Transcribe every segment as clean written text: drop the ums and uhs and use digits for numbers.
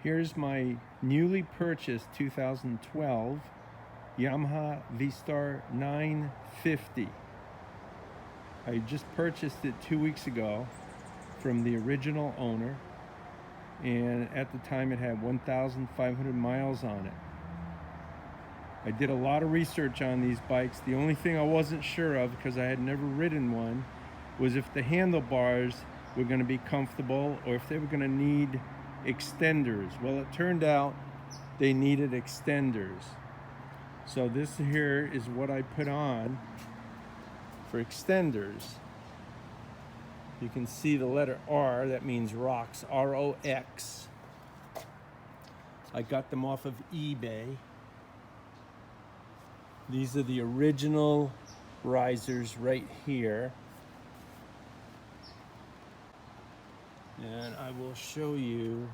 Here's my newly purchased 2012 Yamaha V-star 950. I just purchased it 2 weeks ago from the original owner, and at the time it had 1,500 miles on it. I did a lot of research on these bikes. The only thing I wasn't sure of, because I had never ridden one, was if the handlebars were going to be comfortable or if they were going to need extenders. Well, it turned out they needed extenders. So this here is what I put on for extenders. You can see the letter R, that means rocks, R-O-X. I got them off of eBay. These are the original risers right here. And I will show you.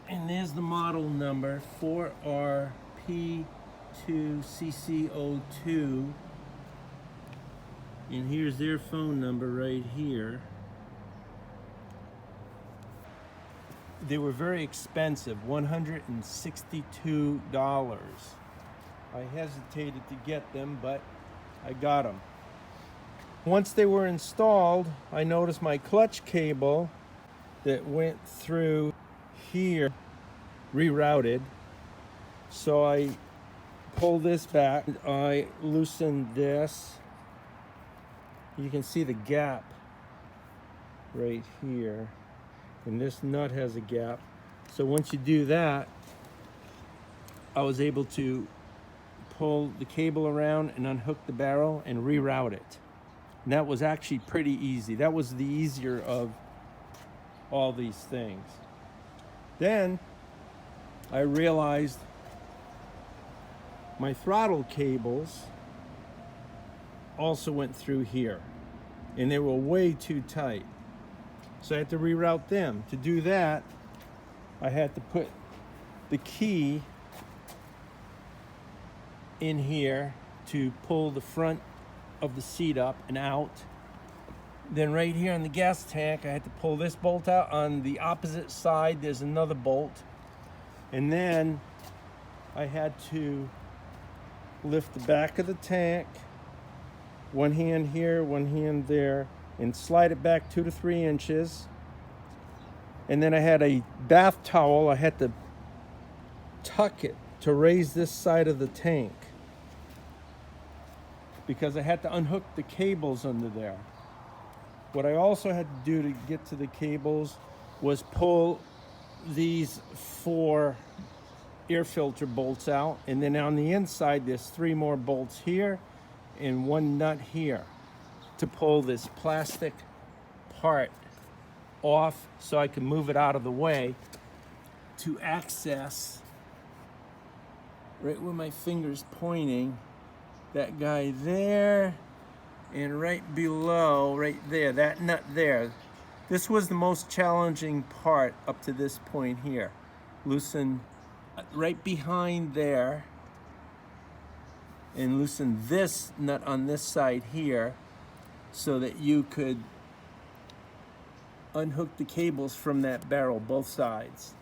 And there's the model number, 4RP2CC02. And here's their phone number right here. They were very expensive, $162. I hesitated to get them, but I got them. Once they were installed, I noticed my clutch cable that went through here rerouted. So I pulled this back. I loosened this. You can see the gap right here. And this nut has a gap. So once you do that, I was able to pull the cable around and unhook the barrel and reroute it. And that was actually pretty easy. That was the easier of all these things. Then I realized my throttle cables also went through here, and they were way too tight. So I had to reroute them. To do that, I had to put the key in here to pull the front of the seat up and out. Then right here on the gas tank, I had to pull this bolt out. On the opposite side, there's another bolt. And then I had to lift the back of the tank, one hand here, one hand there, and slide it back 2 to 3 inches. And then I had a bath towel. I had to tuck it to raise this side of the tank, because I had to unhook the cables under there. What I also had to do to get to the cables was pull these 4 air filter bolts out, and then on the inside there's 3 more bolts here and 1 nut here to pull this plastic part off so I can move it out of the way to access, right where my finger's pointing, that guy there, and right below, right there, that nut there. This was the most challenging part up to this point here. Loosen right behind there, and loosen this nut on this side here so that you could unhook the cables from that barrel, both sides.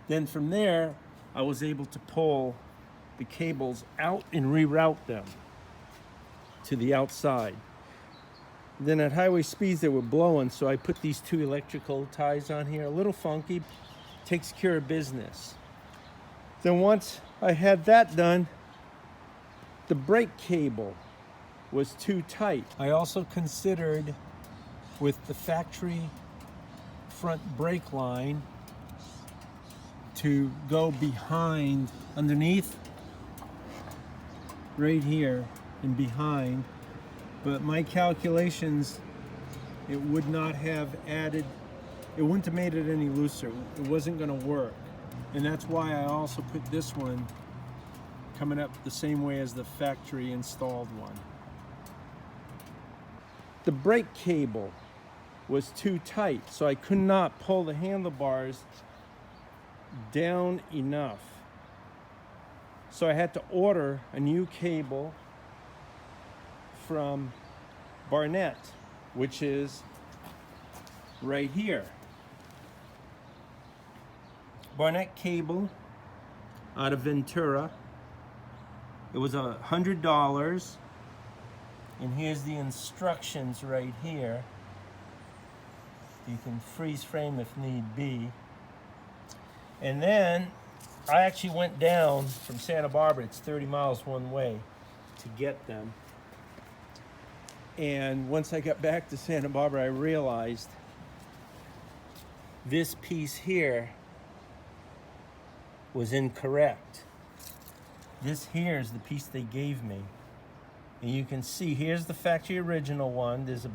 Then from there, I was able to pull the cables out and reroute them to the outside. Then at highway speeds they were blowing, so I put these 2 electrical ties on here. A little funky, takes care of business. Then once I had that done, the brake cable was too tight. I also considered, with the factory front brake line, to go behind, underneath, right here and behind, but my calculations, it would not have added, it wouldn't have made it any looser. It wasn't going to work. And that's why I also put this one coming up the same way as the factory installed one. The brake cable was too tight, so I could not pull the handlebars down enough. So I had to order a new cable from Barnett, which is right here. Barnett cable out of Ventura. It was $100, and here's the instructions right here. You can freeze frame if need be. And then I actually went down from Santa Barbara, it's 30 miles one way, to get them. And once I got back to Santa Barbara, I realized this piece here was incorrect. This here is the piece they gave me. And you can see, here's the factory original one. There's a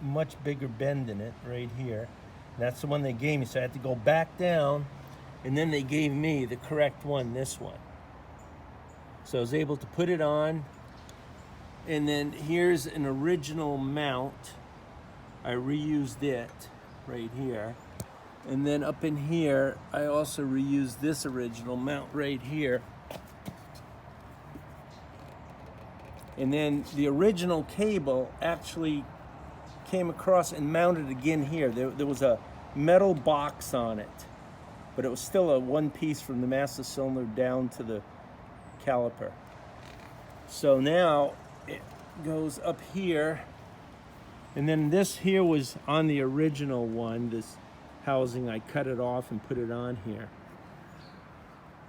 much bigger bend in it right here. That's the one they gave me, so I had to go back down, and then they gave me the correct one, this one. So I was able to put it on, and then here's an original mount. I reused it right here. And then up in here, I also reused this original mount right here. And then the original cable actually came across and mounted again here. There was a metal box on it, but it was still a one piece from the master cylinder down to the caliper. So now it goes up here, and then this here was on the original one, this housing. I cut it off and put it on here.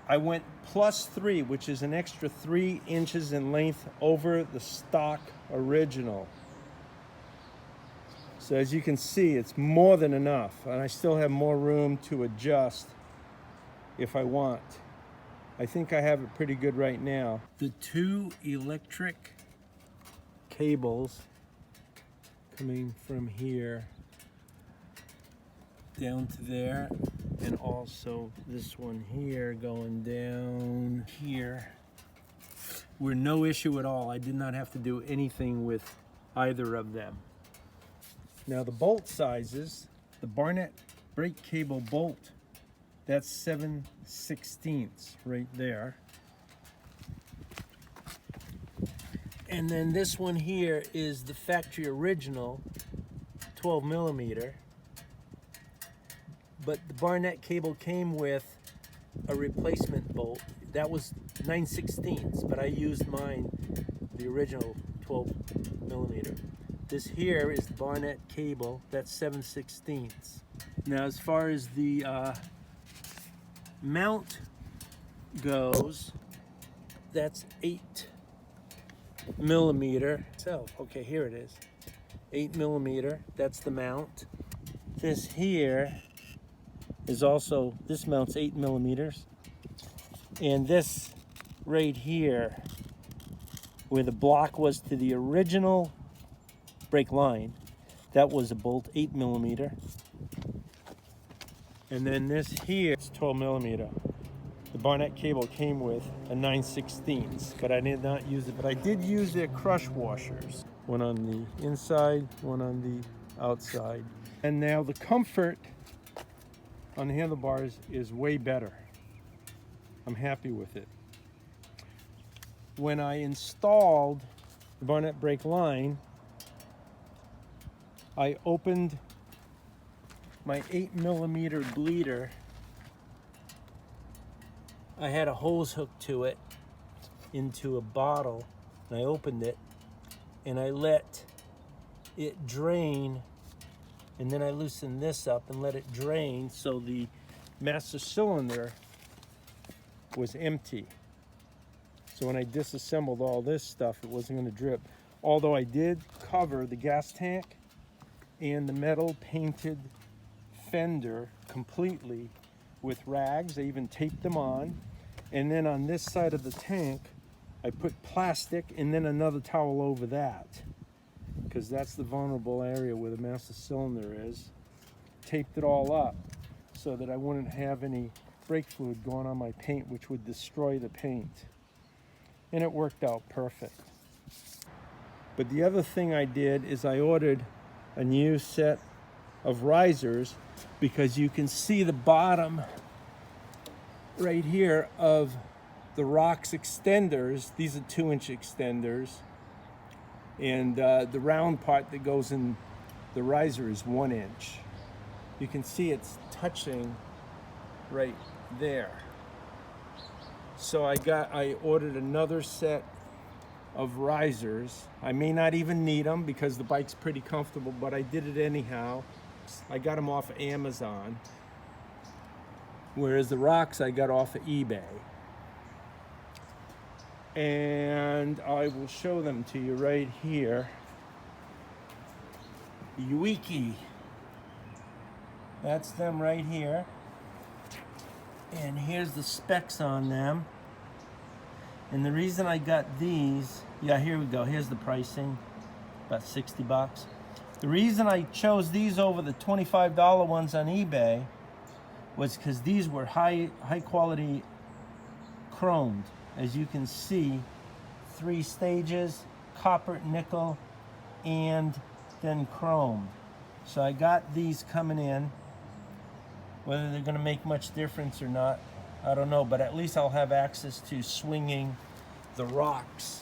I went +3, which is an extra 3 inches in length over the stock original. So as you can see, it's more than enough, and I still have more room to adjust if I want. I think I have it pretty good right now. The 2 electric cables coming from here down to there, and also this one here going down here, were no issue at all. I did not have to do anything with either of them. Now the bolt sizes, the Barnett brake cable bolt, that's 7/16 right there. And then this one here is the factory original 12 millimeter. But the Barnett cable came with a replacement bolt. That was 9/16, but I used mine, the original 12 millimeter. This here is the Barnett cable, that's 7/16. Now as far as the mount goes, that's 8 millimeter. So, okay, here it is. 8 millimeter, that's the mount. This here is also, this mount's 8 millimeters. And this right here, where the block was to the original brake line, that was a bolt 8 millimeter. And then this here is 12 millimeter. The Barnett cable came with a 9/16, but I did not use it. But I did use their crush washers. One on the inside, one on the outside. And now the comfort on the handlebars is way better. I'm happy with it. When I installed the Barnett brake line, I opened my 8 millimeter bleeder. I had a hose hooked to it into a bottle, and I opened it and I let it drain, and then I loosened this up and let it drain, so the master cylinder was empty. So when I disassembled all this stuff, it wasn't going to drip. Although I did cover the gas tank and the metal painted fender completely with rags. I even taped them on. And then on this side of the tank, I put plastic and then another towel over that, because that's the vulnerable area where the master cylinder is. Taped it all up so that I wouldn't have any brake fluid going on my paint, which would destroy the paint. And it worked out perfect. But the other thing I did is I ordered a new set of risers, because you can see the bottom right here of the ROX extenders. These are 2-inch extenders, and the round part that goes in the riser is 1 inch. You can see it's touching right there. So I ordered another set of risers. I may not even need them because the bike's pretty comfortable, but I did it anyhow. I got them off of Amazon, whereas the rocks I got off of eBay. And I will show them to you right here. Yuiki. That's them right here. And here's the specs on them. And the reason I got these, yeah, here we go. Here's the pricing, about 60 bucks. The reason I chose these over the $25 ones on eBay was because these were high quality chromed. As you can see, 3 stages, copper, nickel, and then chrome. So I got these coming in. Whether they're going to make much difference or not, I don't know, but at least I'll have access to swinging the rocks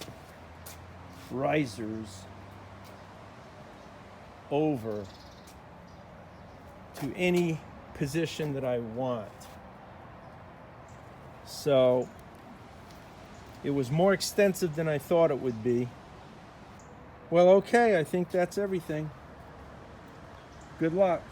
risers over to any position that I want. So it was more extensive than I thought it would be. Well, okay, I think that's everything. Good luck.